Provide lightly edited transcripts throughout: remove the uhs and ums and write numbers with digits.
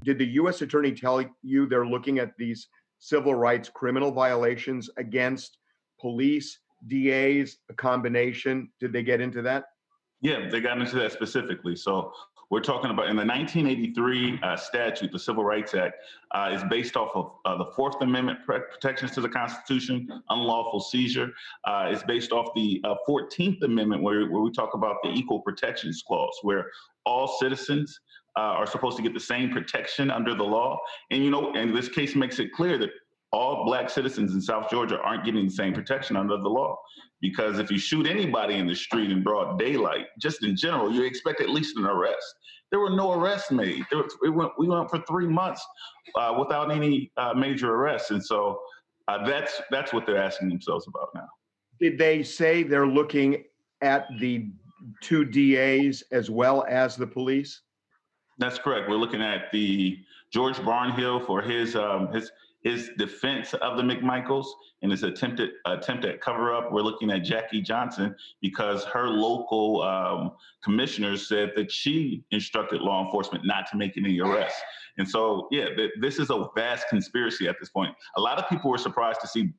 Did the U.S. attorney tell you they're looking at these civil rights criminal violations against police, DAs, a combination? Did they get into that? Yeah, they got into that specifically. So we're talking about in the 1983 statute, the Civil Rights Act, is based off of the Fourth Amendment protections to the Constitution, unlawful seizure. It's based off the 14th Amendment, where we talk about the Equal Protections Clause, where all citizens are supposed to get the same protection under the law. And, and this case makes it clear that all Black citizens in South Georgia aren't getting the same protection under the law. Because if you shoot anybody in the street in broad daylight, just in general, you expect at least an arrest. There were no arrests made. We went for 3 months without any major arrests. And so that's what they're asking themselves about now. Did they say they're looking at the two DAs as well as the police? That's correct. We're looking at the George Barnhill for his defense of the McMichaels and his attempt at cover up. We're looking at Jackie Johnson because her local commissioners said that she instructed law enforcement not to make any arrests. And so, yeah, this is a vast conspiracy at this point. A lot of people were surprised to see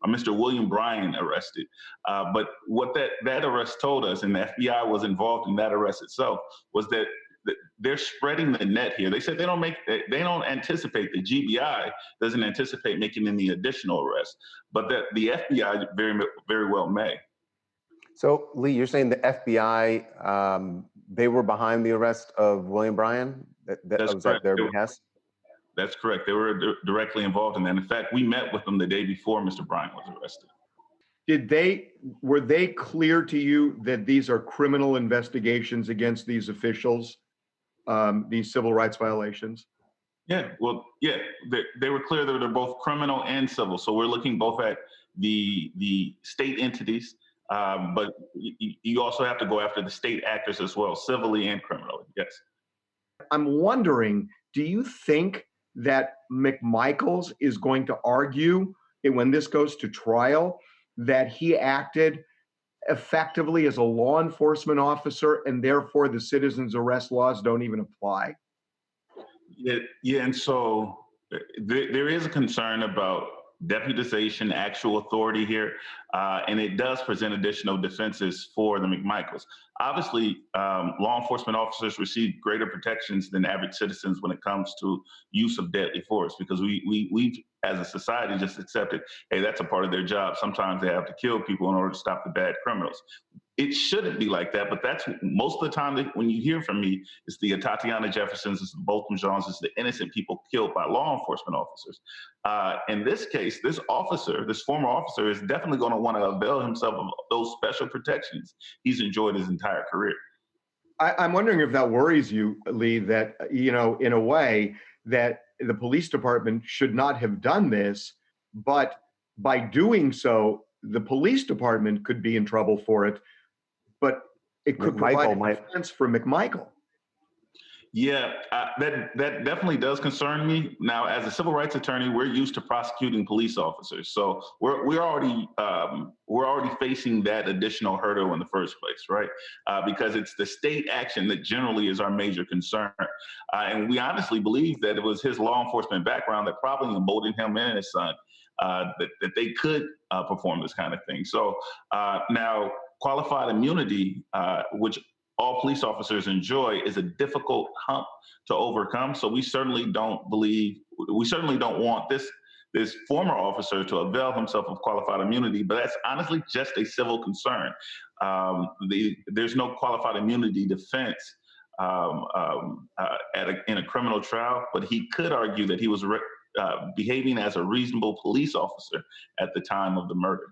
Mr. William Bryan arrested. But what that arrest told us, and the FBI was involved in that arrest itself, was that they're spreading the net here. They said they don't anticipate, the GBI doesn't anticipate making any additional arrests, but that the FBI very, very well may. So, Lee, you're saying the FBI, they were behind the arrest of William Bryan? That was at their behest? That's correct. They were directly involved in that. In fact, we met with them the day before Mr. Bryan was arrested. Were they clear to you that these are criminal investigations against these officials, these civil rights violations? Yeah, well, yeah, they were clear that they're both criminal and civil. So we're looking both at the state entities, but you also have to go after the state actors as well, civilly and criminally, yes. I'm wondering, do you think that McMichaels is going to argue when this goes to trial that he acted effectively as a law enforcement officer and therefore the citizens arrest laws don't even apply? Yeah, and so there is a concern about deputization, actual authority here, and it does present additional defenses for the McMichaels. Obviously, law enforcement officers receive greater protections than average citizens when it comes to use of deadly force, because we as a society just accepted, hey, that's a part of their job. Sometimes they have to kill people in order to stop the bad criminals. It shouldn't be like that, but that's most of the time that when you hear from me, it's the Tatiana Jeffersons, it's the Botham Jeans, it's the innocent people killed by law enforcement officers. In this case, this former officer is definitely going to want to avail himself of those special protections he's enjoyed his entire career. I'm wondering if that worries you, Lee, that, in a way that the police department should not have done this, but by doing so, the police department could be in trouble for it, but it could provide a defense for McMichael. Yeah, that definitely does concern me. Now, as a civil rights attorney, we're used to prosecuting police officers, so we're already facing that additional hurdle in the first place, right? Because it's the state action that generally is our major concern, and we honestly believe that it was his law enforcement background that probably emboldened him and his son that they could perform this kind of thing. So now, qualified immunity, which all police officers enjoy, is a difficult hump to overcome. So we certainly don't want this former officer to avail himself of qualified immunity, but that's honestly just a civil concern. There's no qualified immunity defense in a criminal trial, but he could argue that he was behaving as a reasonable police officer at the time of the murder.